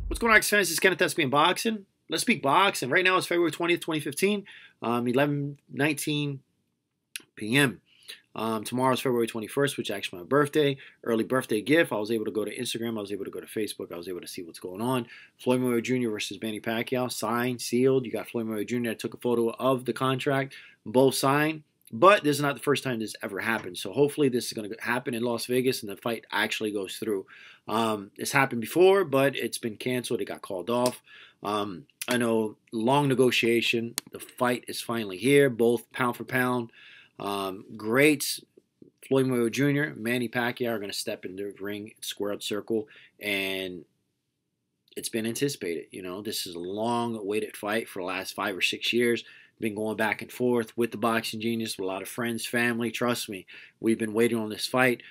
What's going on, fans? This is Kenneth SB Boxing. Let's speak boxing. Right now it's February 20th, 2015, 11:19 p.m. Tomorrow's February 21st, which is actually my birthday. Early birthday gift. I was able to go to Instagram. I was able to go to Facebook. I was able to see what's going on. Floyd Mayweather Jr. versus Manny Pacquiao. Signed, sealed. You got Floyd Mayweather Jr. that took a photo of the contract. Both signed. But this is not the first time this ever happened. So hopefully this is going to happen in Las Vegas and the fight actually goes through. It's happened before, but it's been canceled. It got called off. I know, long negotiation. The fight is finally here. Both pound for pound. Greats. Floyd Mayweather Jr., Manny Pacquiao are going to step in the ring, squared circle, and it's been anticipated. You know, this is a long-awaited fight for the last 5 or 6 years. Been going back and forth with the Boxing Genius, with a lot of friends, family. Trust me, we've been waiting on this fight.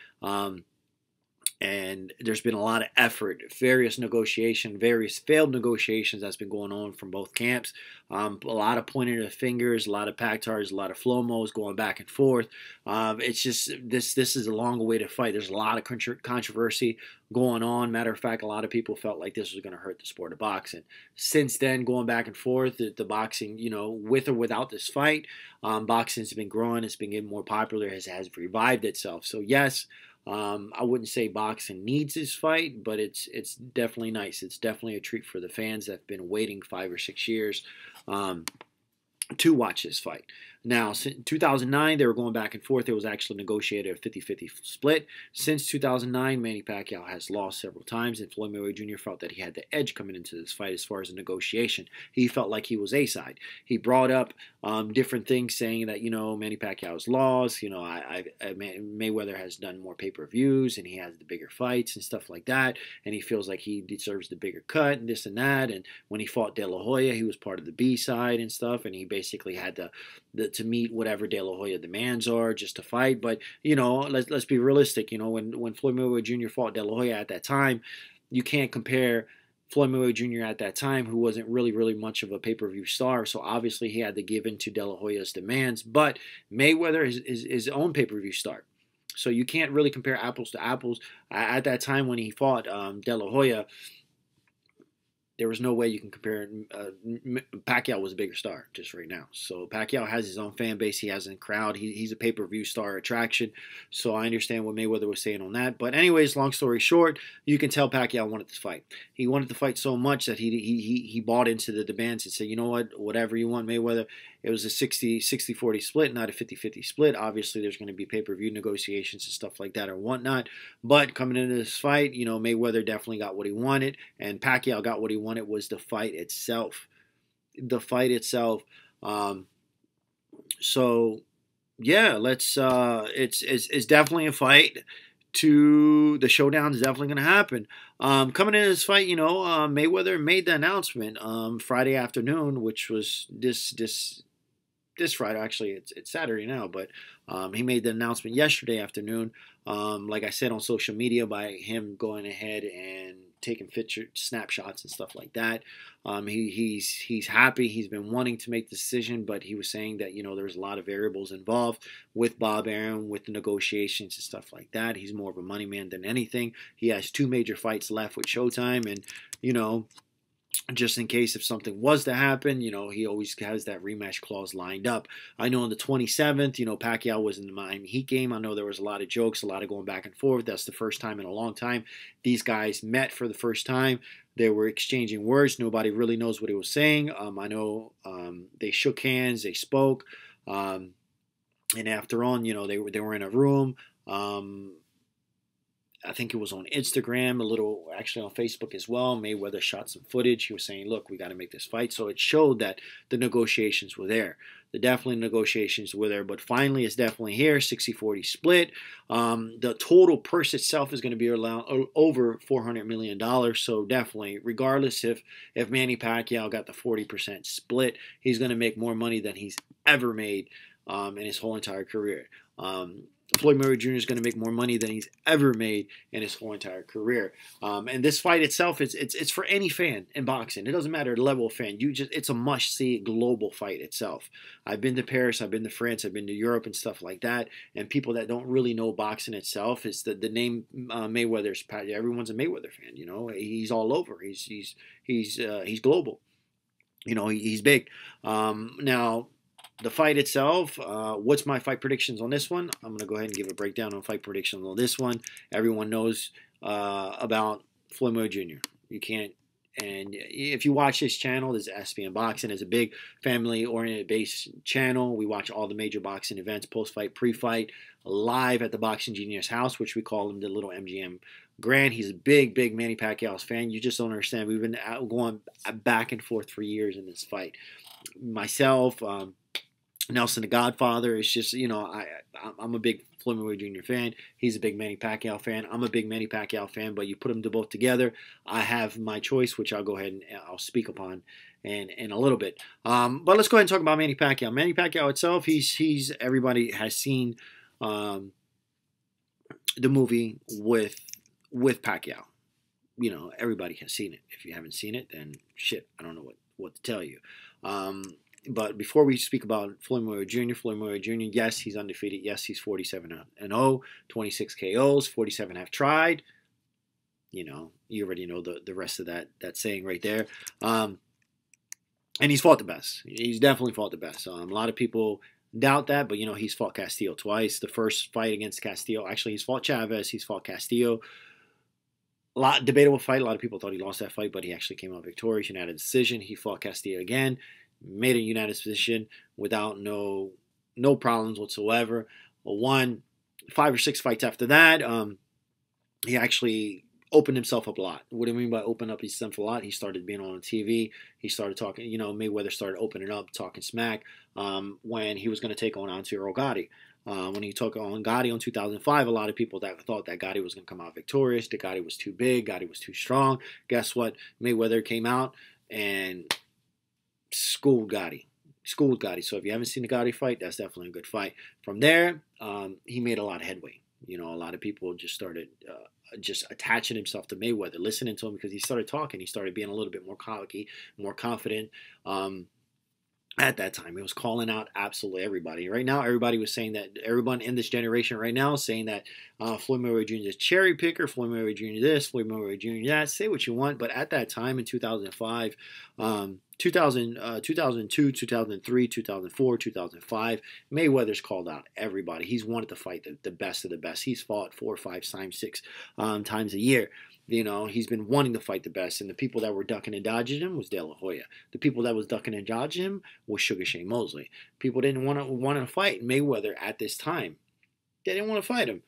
And there's been a lot of effort, various negotiations, various failed negotiations that's been going on from both camps. A lot of pointing of fingers, a lot of pactards, a lot of flow-mos going back and forth. It's just this is a long-awaited fight. There's a lot of controversy going on. Matter of fact, a lot of people felt like this was going to hurt the sport of boxing. Since then, going back and forth, the boxing, you know, with or without this fight, boxing's been growing. It's been getting more popular. It has revived itself. So yes. I wouldn't say boxing needs this fight, but it's definitely nice. It's definitely a treat for the fans that have been waiting 5 or 6 years to watch this fight. Now, in 2009, they were going back and forth. It was actually negotiated a 50-50 split. Since 2009, Manny Pacquiao has lost several times, and Floyd Mayweather Jr. felt that he had the edge coming into this fight as far as the negotiation. He felt like he was A-side. He brought up different things saying that, you know, Manny Pacquiao's lost. You know, Mayweather has done more pay-per-views, and he has the bigger fights and stuff like that, and he feels like he deserves the bigger cut and this and that. And when he fought De La Hoya, he was part of the B-side and stuff, and he basically had to meet whatever De La Hoya demands are just to fight. But, you know, let's be realistic. You know, when Floyd Mayweather Jr. fought De La Hoya at that time, you can't compare Floyd Mayweather Jr. at that time, who wasn't really much of a pay-per-view star. So obviously he had to give in to De La Hoya's demands. But Mayweather is his own pay-per-view star. So you can't really compare apples to apples. At that time when he fought De La Hoya, there was no way you can compare. Pacquiao was a bigger star just right now. So Pacquiao has his own fan base. He has a crowd. He's a pay-per-view star attraction. So I understand what Mayweather was saying on that. But anyways, long story short, you can tell Pacquiao wanted this fight. He wanted the fight so much that he bought into the demands and said, you know what, whatever you want, Mayweather. It was a 60-40 split, not a 50-50 split. Obviously, there's going to be pay-per-view negotiations and stuff like that or whatnot. But coming into this fight, you know, Mayweather definitely got what he wanted, and Pacquiao got what he wanted, was the fight itself. The fight itself. So yeah, it's definitely a fight. The showdown is definitely going to happen. Coming into this fight, you know, Mayweather made the announcement Friday afternoon, which was this Friday. Actually, it's Saturday now, but he made the announcement yesterday afternoon. Like I said on social media, by him going ahead and taking snapshots and stuff like that. He's happy. He's been wanting to make the decision, but he was saying that, you know, there's a lot of variables involved with Bob Arum, with the negotiations and stuff like that. He's more of a money man than anything. He has 2 major fights left with Showtime, and, you know, just in case if something was to happen, you know, he always has that rematch clause lined up. I know on the 27th, you know, Pacquiao was in the Miami Heat game. I know there was a lot of jokes, a lot of going back and forth. That's the first time in a long time these guys met for the first time. They were exchanging words. Nobody really knows what he was saying. I know they shook hands, they spoke, and after on, you know, they were in a room. I think it was on Instagram, a little actually on Facebook as well. Mayweather shot some footage. He was saying, look, we got to make this fight. So it showed that the negotiations were there. The definitely negotiations were there. But finally, it's definitely here, 60-40 split. The total purse itself is going to be around over $400 million. So definitely, regardless if Manny Pacquiao got the 40% split, he's going to make more money than he's ever made in his whole entire career. Floyd Mayweather Jr. is going to make more money than he's ever made in his whole entire career. And this fight itself, it's for any fan in boxing. It doesn't matter the level of fan. It's a must-see global fight itself. I've been to Paris, I've been to France, I've been to Europe and stuff like that. And people that don't really know boxing itself, it's the name Mayweather's. Everyone's a Mayweather fan. You know, he's all over. He's global. You know, he's big. Now, the fight itself, what's my fight predictions on this one? I'm going to go ahead and give a breakdown on fight predictions on this one. Everyone knows about Floyd Mayweather Jr. You can't, and if you watch this channel, this is SPN Boxing. It's a big family-oriented based channel. We watch all the major boxing events, post-fight, pre-fight, live at the Boxing Genius house, which we call him the little MGM Grand. He's a big Manny Pacquiao's fan. You just don't understand. We've been going back and forth for years in this fight. Myself, Nelson the Godfather. It's just, you know, I'm a big Floyd Mayweather Jr. fan. He's a big Manny Pacquiao fan. I'm a big Manny Pacquiao fan, but you put them both together, I have my choice, which I'll go ahead and I'll speak upon in a little bit. But let's go ahead and talk about Manny Pacquiao. Manny Pacquiao itself, he's everybody has seen the movie with Pacquiao. You know, everybody has seen it. If you haven't seen it, then shit, I don't know what to tell you. But before we speak about Floyd Mayweather Jr., Floyd Mayweather Jr., yes, he's undefeated. Yes, he's 47-0, 26 KOs, 47 have tried. You know, you already know the rest of that saying right there. And he's fought the best. He's definitely fought the best. A lot of people doubt that, but, you know, he's fought Castillo twice. The first fight against Castillo, actually, he's fought Chavez. He's fought Castillo. A lot debatable fight. A lot of people thought he lost that fight, but he actually came out victorious. Unanimous decision. He fought Castillo again. Made a unanimous decision without no problems whatsoever. Won 5 or 6 fights after that. He actually opened himself up a lot. What do I mean by open up himself a lot? He started being on TV. He started talking, you know, Mayweather started opening up, talking smack when he was going to take on Arturo Gatti. When he took on Gotti in 2005, a lot of people that thought that Gotti was going to come out victorious, that Gotti was too big, Gotti was too strong. Guess what? Mayweather came out and schooled Gotti. So if you haven't seen the Gotti fight, that's definitely a good fight. From there, he made a lot of headway. You know, a lot of people just started just attaching himself to Mayweather, listening to him because he started talking. He started being a little bit more cocky, more confident. At that time, he was calling out absolutely everybody. Right now, everybody was saying that, everyone in this generation right now is saying that Floyd Mayweather Jr. is a cherry picker, Floyd Mayweather Jr. this, Floyd Mayweather Jr. that. Say what you want, but at that time in 2005, 2002, 2003, 2004, 2005, Mayweather's called out everybody. He's wanted to fight the best of the best. He's fought 4, 5 times, 6 times a year. You know, he's been wanting to fight the best, and the people that were ducking and dodging him was De La Hoya. The people that was ducking and dodging him was Sugar Shane Mosley. People didn't want to fight Mayweather at this time. They didn't want to fight him.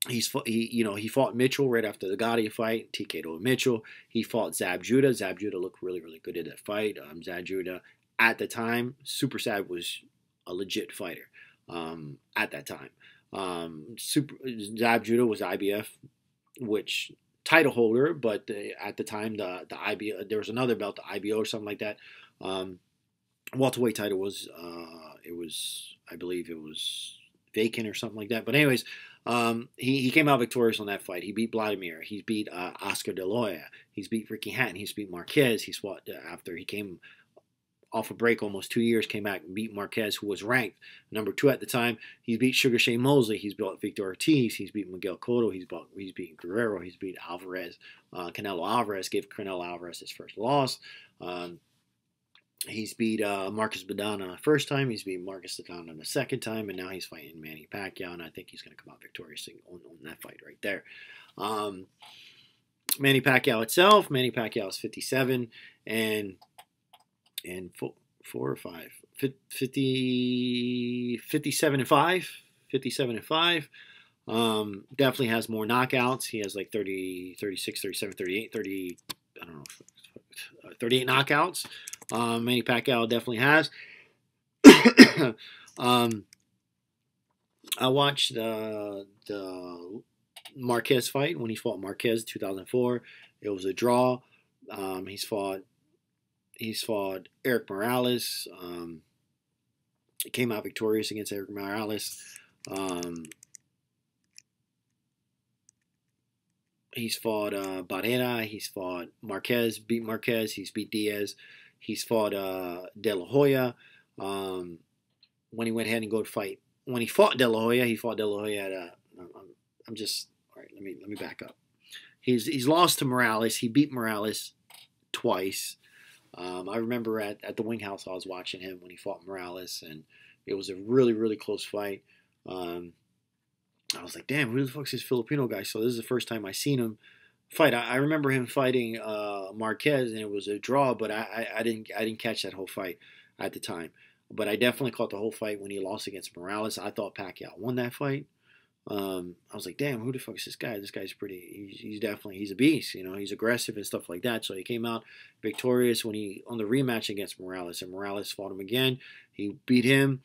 He fought Mitchell right after the Gotti fight. TKO'd Mitchell. He fought Zab Judah. Zab Judah looked really, really good in that fight. Zab Judah at the time, Super Zab was a legit fighter. At that time, Zab Judah was IBF, which title holder, but at the time the IBO, there was another belt, the IBO or something like that. Welterweight title was I believe it was vacant or something like that. But anyways, he came out victorious on that fight. He beat Vladimir. He beat Oscar De La Hoya. He's beat Ricky Hatton. He's beat Marquez. He's fought after he came off a break almost 2 years, came back and beat Marquez, who was ranked number 2 at the time. He's beat Sugar Shane Mosley. He's beat Victor Ortiz. He's beat Miguel Cotto. He's beat Guerrero. He's beat Alvarez. Canelo Alvarez gave Canelo Alvarez his first loss. He's beat Marcus Badana the first time. He's beat Marcus Badana the second time. And now he's fighting Manny Pacquiao. And I think he's going to come out victorious on that fight right there. Manny Pacquiao itself. Manny Pacquiao is 57. And 4 or 5, 57 and 5, 57 and 5. Definitely has more knockouts. He has like 30, 36, 37, 38, 30, I don't know, 38 knockouts. Manny Pacquiao definitely has. I watched the Marquez fight when he fought Marquez in 2004. It was a draw. He's fought Eric Morales. He came out victorious against Eric Morales. He's fought Barrera. He's fought Marquez, beat Marquez. He's beat Diaz. He's fought De La Hoya. When he went ahead and go to fight, when he fought De La Hoya, he fought De La Hoya at a. I'm just all right. Let me back up. He's lost to Morales. He beat Morales twice. I remember at the Wing House I was watching him when he fought Morales, and it was a really close fight. I was like, damn, who the fuck's this Filipino guy? So this is the first time I seen him fight. I remember him fighting Marquez, and it was a draw, but I didn't catch that whole fight at the time. But I definitely caught the whole fight when he lost against Morales. I thought Pacquiao won that fight. I was like, damn, who the fuck is this guy? This guy's pretty. He's a beast. You know, he's aggressive and stuff like that. So he came out victorious when he on the rematch against Morales, and Morales fought him again. He beat him.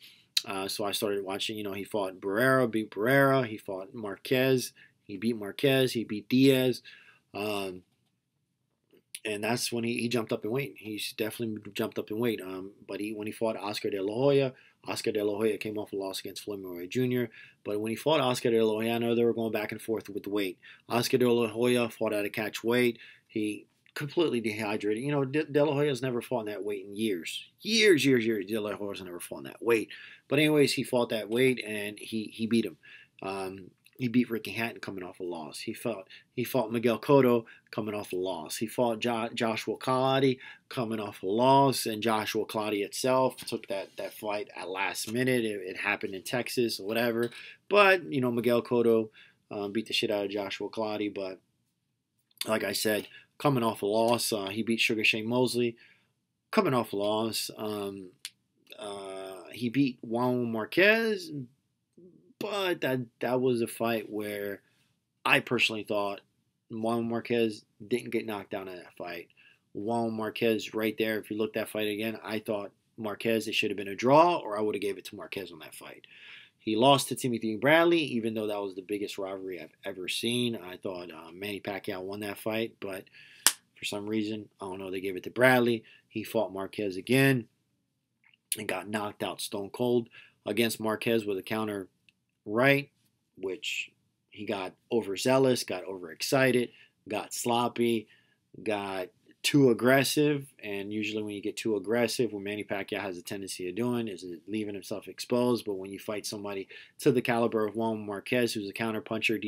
So I started watching. You know, he fought Barrera, beat Barrera. He fought Marquez. He beat Marquez. He beat Diaz. And that's when he jumped up in weight. He's definitely jumped up in weight. But when he fought Oscar De La Hoya came off a loss against Floyd Mayweather Jr. But when he fought Oscar De La Hoya, I know they were going back and forth with the weight. Oscar De La Hoya fought at a catch weight. He completely dehydrated. You know, De La Hoya's never fought in that weight in years. Years. De La Hoya's never fought in that weight. But anyways, he fought that weight, and he beat him. He beat Ricky Hatton coming off a loss. He fought Miguel Cotto coming off a loss. He fought Joshua Clottey coming off a loss, and Joshua Clottey itself took that fight at last minute. It happened in Texas or whatever. But, you know, Miguel Cotto beat the shit out of Joshua Clottey. But like I said, coming off a loss, he beat Sugar Shane Mosley coming off a loss. He beat Juan Marquez. But that was a fight where I personally thought Juan Marquez didn't get knocked down in that fight. Juan Marquez right there, if you look that fight again, I thought Marquez, it should have been a draw, or I would have gave it to Marquez on that fight. He lost to Timothy Bradley, even though that was the biggest rivalry I've ever seen. I thought Manny Pacquiao won that fight, but for some reason, I don't know, they gave it to Bradley. He fought Marquez again and got knocked out stone cold against Marquez with a counter right, which he got overzealous, got overexcited, got sloppy, got too aggressive. And usually when you get too aggressive, what Manny Pacquiao has a tendency of doing is leaving himself exposed. But when you fight somebody to the caliber of Juan Marquez, who's a counterpuncher,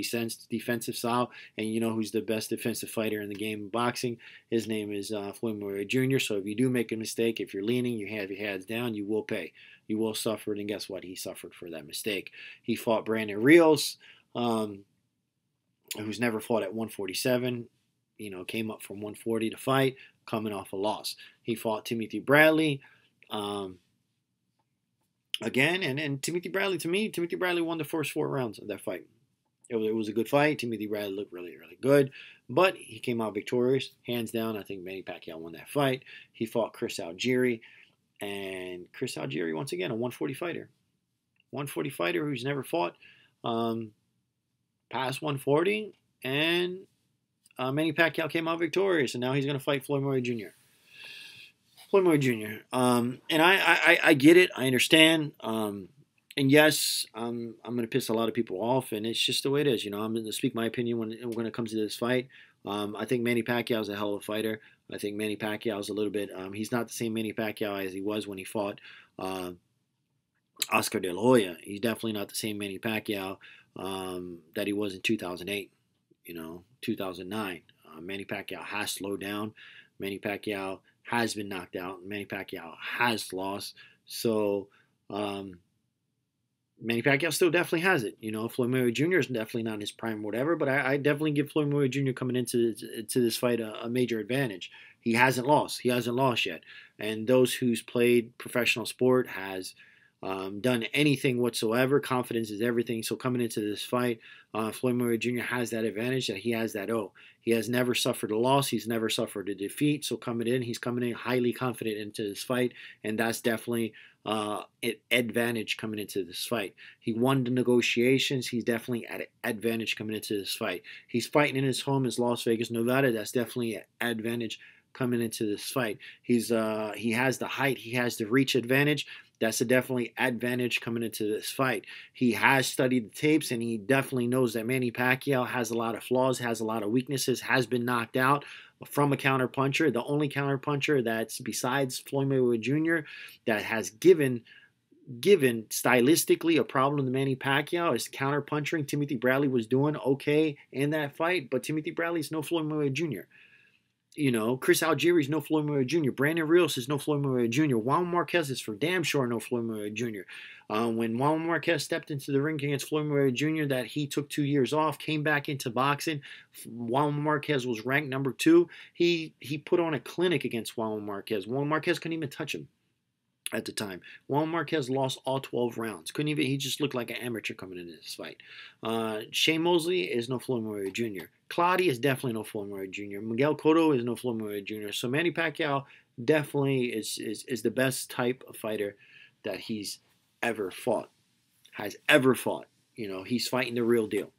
defensive style, and you know who's the best defensive fighter in the game of boxing, his name is Floyd Mayweather Jr. So if you do make a mistake, if you're leaning, you have your hands down, you will pay. You will suffer, and guess what? He suffered for that mistake. He fought Brandon Rios, who's never fought at 147. You know, came up from 140 to fight, coming off a loss. He fought Timothy Bradley again, and Timothy Bradley won the first 4 rounds of that fight. It was a good fight. Timothy Bradley looked really good, but he came out victorious, hands down. I think Manny Pacquiao won that fight. He fought Chris Algieri. And Chris Algieri, once again, a 140 fighter. 140 fighter who's never fought past 140. And Manny Pacquiao came out victorious. And now he's going to fight Floyd Mayweather Jr. Floyd Mayweather Jr. And I get it. I understand. And yes, I'm going to piss a lot of people off. And it's just the way it is. You know, I'm going to speak my opinion when it comes to this fight. I think Manny Pacquiao is a hell of a fighter. I think Manny Pacquiao is a little bit. He's not the same Manny Pacquiao as he was when he fought Oscar De La Hoya. He's definitely not the same Manny Pacquiao that he was in 2008. You know, 2009. Manny Pacquiao has slowed down. Manny Pacquiao has been knocked out. Manny Pacquiao has lost. So Manny Pacquiao still definitely has it. You know, Floyd Mayweather Jr. is definitely not in his prime or whatever, but I definitely give Floyd Mayweather Jr. coming into this fight a major advantage. He hasn't lost. He hasn't lost yet. And those who's played professional sport has done anything whatsoever. Confidence is everything. So coming into this fight, Floyd Mayweather Jr. has that advantage that he has that He has never suffered a loss. He's never suffered a defeat. So he's coming in highly confident into this fight, and that's definitely an advantage coming into this fight. He won the negotiations. He's definitely at an advantage coming into this fight. He's fighting in his home, is Las Vegas, Nevada. That's definitely an advantage coming into this fight. He has the height. He has the reach advantage. That's a definitely advantage coming into this fight. He has studied the tapes, and he definitely knows that Manny Pacquiao has a lot of flaws, has a lot of weaknesses, has been knocked out from a counterpuncher. The only counterpuncher that's besides Floyd Mayweather Jr. that has given stylistically a problem to Manny Pacquiao is counterpunching. Timothy Bradley was doing okay in that fight, but Timothy Bradley's no Floyd Mayweather Jr. You know, Chris Algieri's no Floyd Mayweather Jr. Brandon Rios is no Floyd Mayweather Jr. Juan Marquez is for damn sure no Floyd Mayweather Jr. When Juan Marquez stepped into the ring against Floyd Mayweather Jr., that he took 2 years off, came back into boxing. Juan Marquez was ranked number 2. He put on a clinic against Juan Marquez. Juan Marquez couldn't even touch him at the time. Juan Marquez lost all 12 rounds. Couldn't even. He just looked like an amateur coming into this fight. Shane Mosley is no Floyd Mayweather Jr. Clottey is definitely no Floyd Mayweather Jr. Miguel Cotto is no Floyd Mayweather Jr. So Manny Pacquiao definitely is the best type of fighter that he's ever fought. Has ever fought. You know, he's fighting the real deal.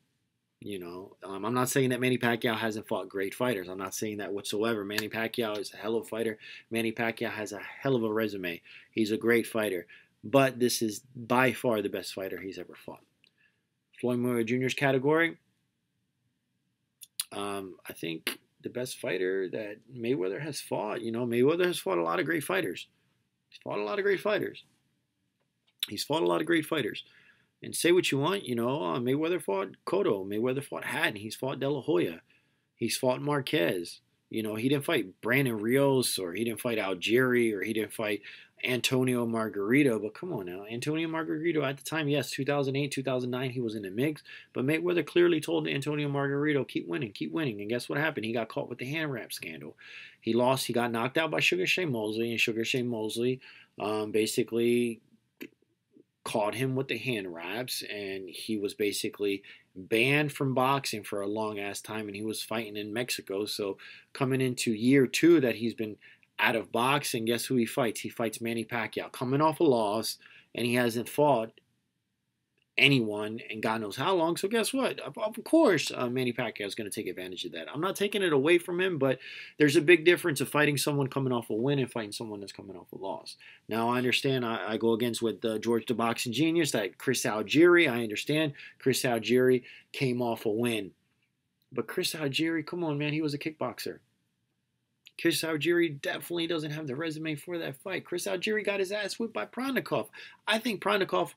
You know, I'm not saying that Manny Pacquiao hasn't fought great fighters. I'm not saying that whatsoever. Manny Pacquiao is a hell of a fighter. Manny Pacquiao has a hell of a resume. He's a great fighter. But this is by far the best fighter he's ever fought. Floyd Mayweather Jr.'s category, I think the best fighter that Mayweather has fought. You know, Mayweather has fought a lot of great fighters. He's fought a lot of great fighters. He's fought a lot of great fighters. And say what you want, you know, Mayweather fought Cotto. Mayweather fought Hatton. He's fought De La Hoya. He's fought Marquez. You know, he didn't fight Brandon Rios, or he didn't fight Algieri, or he didn't fight Antonio Margarito. But come on now. Antonio Margarito at the time, yes, 2008, 2009, he was in the mix. But Mayweather clearly told Antonio Margarito, keep winning, keep winning. And guess what happened? He got caught with the hand wrap scandal. He lost. He got knocked out by Sugar Shane Mosley. And Sugar Shane Mosley basically caught him with the hand wraps, and he was basically banned from boxing for a long ass time, and he was fighting in Mexico. So coming into year 2 that he's been out of boxing, guess who he fights? He fights Manny Pacquiao, coming off a loss, and he hasn't fought anyone and God knows how long. So guess what? Of course, Manny Pacquiao is going to take advantage of that. I'm not taking it away from him, but there's a big difference of fighting someone coming off a win and fighting someone that's coming off a loss. Now, I understand I go against with George the Boxing Genius, that Chris Algieri. I understand Chris Algieri came off a win. But Chris Algieri, come on, man, he was a kickboxer. Chris Algieri definitely doesn't have the resume for that fight. Chris Algieri got his ass whipped by Pronikov. I think Pronikov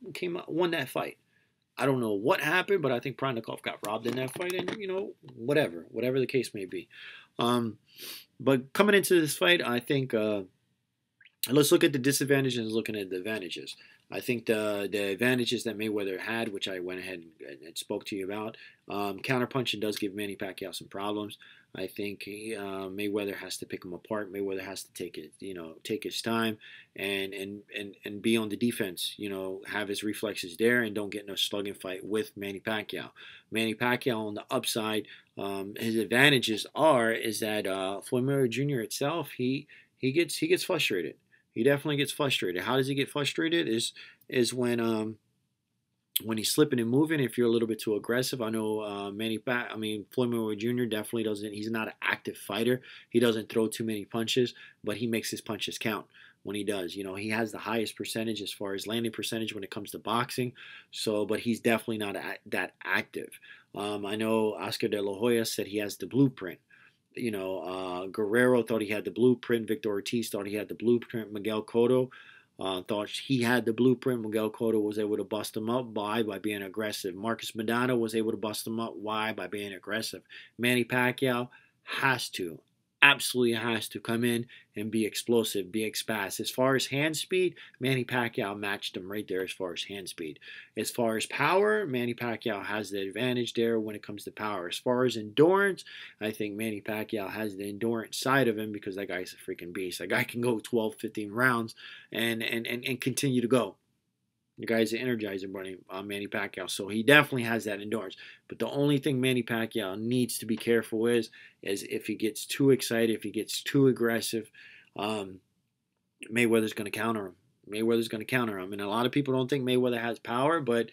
won that fight. I don't know what happened, but I think Pronikov got robbed in that fight, and, you know, whatever the case may be. But coming into this fight, I think let's look at the disadvantages and looking at the advantages. I think the advantages that Mayweather had, which I went ahead and spoke to you about, counterpunching does give Manny Pacquiao some problems. I think Mayweather has to pick him apart. Mayweather has to take his time and be on the defense. You know, have his reflexes there and don't get in a slugging fight with Manny Pacquiao. Manny Pacquiao on the upside, his advantages is that Floyd Mayweather Jr. itself, he gets frustrated. He definitely gets frustrated. How does he get frustrated? Is when he's slipping and moving. If you're a little bit too aggressive, I know Floyd Mayweather Jr. definitely doesn't. He's not an active fighter. He doesn't throw too many punches, but he makes his punches count when he does. You know, he has the highest percentage as far as landing percentage when it comes to boxing. So, but he's definitely not that active. I know Oscar De La Hoya said he has the blueprint. You know, Guerrero thought he had the blueprint. Victor Ortiz thought he had the blueprint. Miguel Cotto thought he had the blueprint. Miguel Cotto was able to bust him up. Why? By being aggressive. Marcus Maidana was able to bust him up. Why? By being aggressive. Manny Pacquiao absolutely has to come in and be explosive, be fast. As far as hand speed, Manny Pacquiao matched him right there as far as hand speed. As far as power, Manny Pacquiao has the advantage there when it comes to power. As far as endurance, I think Manny Pacquiao has the endurance side of him because that guy's a freaking beast. That guy can go 12, 15 rounds and continue to go. The guy's an energizer bunny, Manny Pacquiao. So he definitely has that endurance. But the only thing Manny Pacquiao needs to be careful is if he gets too excited, if he gets too aggressive, Mayweather's going to counter him. Mayweather's going to counter him. And a lot of people don't think Mayweather has power, but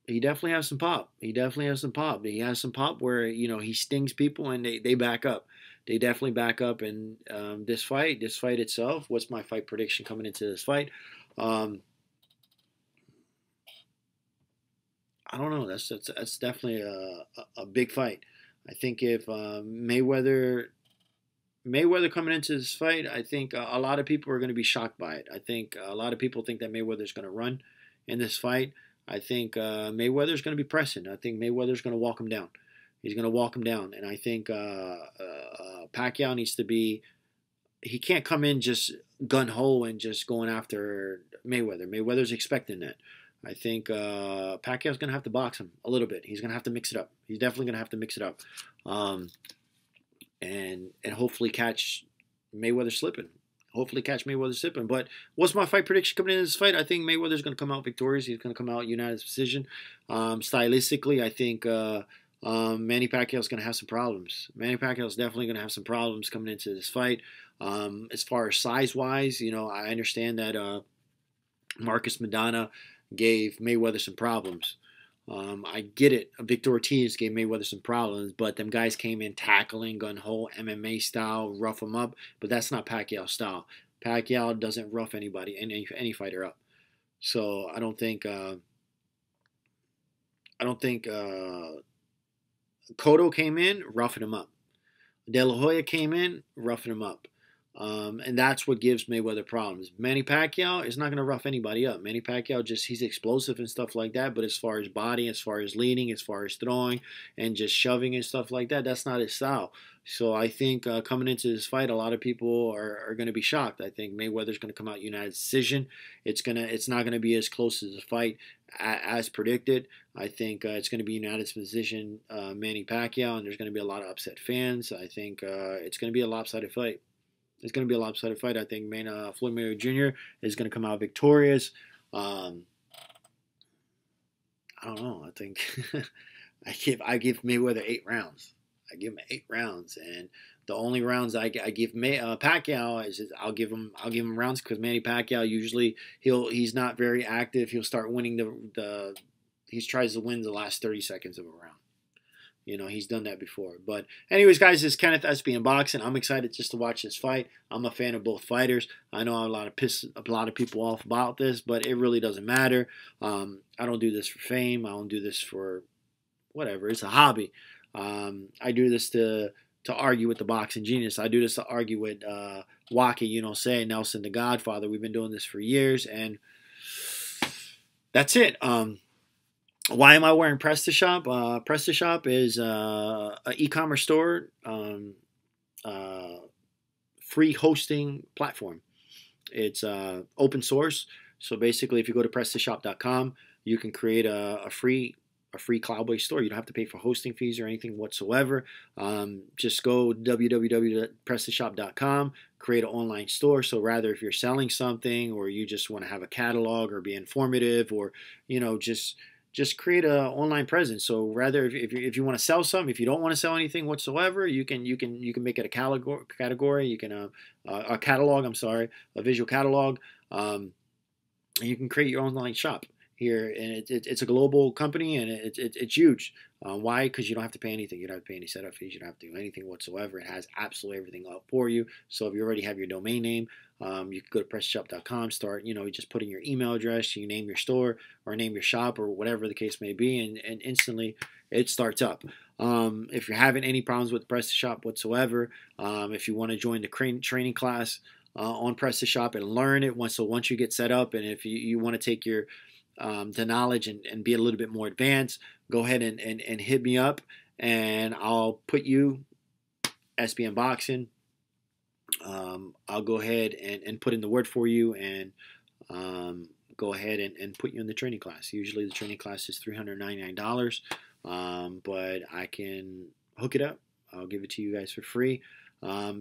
he definitely has some pop. He definitely has some pop. He has some pop where, you know, he stings people and they back up. They definitely back up. And this fight itself, what's my fight prediction coming into this fight? Um, I don't know. That's definitely a big fight. I think if Mayweather coming into this fight, I think a lot of people are going to be shocked by it. I think a lot of people think that Mayweather's going to run in this fight. I think Mayweather's going to be pressing. I think Mayweather's going to walk him down. He's going to walk him down, and I think Pacquiao needs to be. He can't come in just gun ho and just going after Mayweather. Mayweather's expecting that. I think Pacquiao's going to have to box him a little bit. He's going to have to mix it up. He's definitely going to have to mix it up. And hopefully catch Mayweather slipping. Hopefully catch Mayweather slipping. But what's my fight prediction coming into this fight? I think Mayweather's going to come out victorious. He's going to come out unanimous decision. Stylistically, I think Manny Pacquiao's going to have some problems. Manny Pacquiao's definitely going to have some problems coming into this fight. As far as size-wise, I understand that Marcus Maidana gave Mayweather some problems. I get it. Victor Ortiz gave Mayweather some problems, but them guys came in tackling, gun-ho, MMA style, rough them up. But that's not Pacquiao style. Pacquiao doesn't rough anybody, any fighter up. So I don't think Cotto came in roughing him up. De La Hoya came in roughing him up. And that's what gives Mayweather problems. Manny Pacquiao is not going to rough anybody up. Manny Pacquiao he's explosive and stuff like that, but as far as body, as far as leading, as far as throwing, and just shoving and stuff like that, that's not his style. So I think coming into this fight, a lot of people are going to be shocked. I think Mayweather's going to come out unanimous decision. It's not going to be as close as the fight as predicted. I think it's going to be unanimous decision, Manny Pacquiao, and there's going to be a lot of upset fans. I think it's going to be a lopsided fight. It's going to be a lopsided fight. I think Floyd Mayweather Jr. is going to come out victorious. I don't know. I think I give Mayweather 8 rounds. I give him 8 rounds, and the only rounds I give Pacquiao is I'll give him rounds because Manny Pacquiao usually he's not very active. He'll start winning he tries to win the last 30 seconds of a round. He's done that before. But anyways, guys, this is Kenneth SB in Boxing. I'm excited just to watch this fight. I'm a fan of both fighters. I know a lot of people off about this, but it really doesn't matter. I don't do this for fame. I don't do this for whatever. It's a hobby. I do this to argue with the boxing genius. I do this to argue with Wacky, say Nelson the Godfather. We've been doing this for years, and that's it. Why am I wearing PrestaShop? PrestaShop is an e-commerce store, free hosting platform. It's open source. So basically, if you go to PrestaShop.com, you can create a free cloud-based store. You don't have to pay for hosting fees or anything whatsoever. Just go www.prestashop.com, create an online store. So rather, if you're selling something or you just want to have a catalog or be informative or just create an online presence. So rather, if you want to sell something, if you don't want to sell anything whatsoever, you can make it a category. You can a catalog. I'm sorry, a visual catalog. And you can create your online shop here, and it's a global company, and it's huge. Why? Because you don't have to pay anything. You don't have to pay any setup fees. You don't have to do anything whatsoever. It has absolutely everything up for you. So if you already have your domain name, you can go to PrestaShop.com, start, you just put in your email address, you name your store or name your shop or whatever the case may be, and instantly it starts up. If you're having any problems with PrestaShop whatsoever, if you want to join the training class on PrestaShop and learn it, once you get set up, and if you want to take your the knowledge and be a little bit more advanced, go ahead and hit me up, and I'll put you SBN Boxing. I'll go ahead and put in the word for you and go ahead and put you in the training class. Usually the training class is $399, but I can hook it up. I'll give it to you guys for free.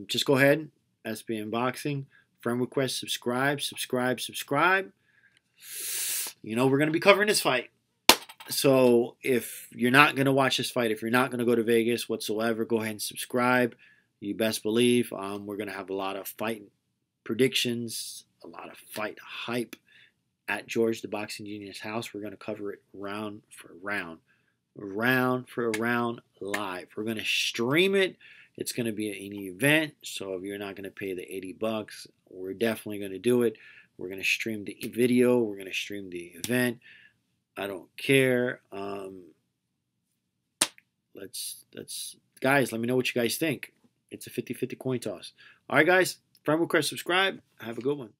Just go ahead, SBN Boxing, friend request, subscribe. We're going to be covering this fight. So if you're not going to watch this fight, if you're not going to go to Vegas whatsoever, go ahead and subscribe. You best believe we're going to have a lot of fight predictions, a lot of fight hype at George the Boxing Genius house. We're going to cover it round for round live. We're going to stream it. It's going to be an event. So if you're not going to pay the $80, we're definitely going to do it. We're going to stream the video. We're going to stream the event. I don't care. Guys, let me know what you guys think. It's a 50-50 coin toss. All right, guys. Friend request, subscribe. Have a good one.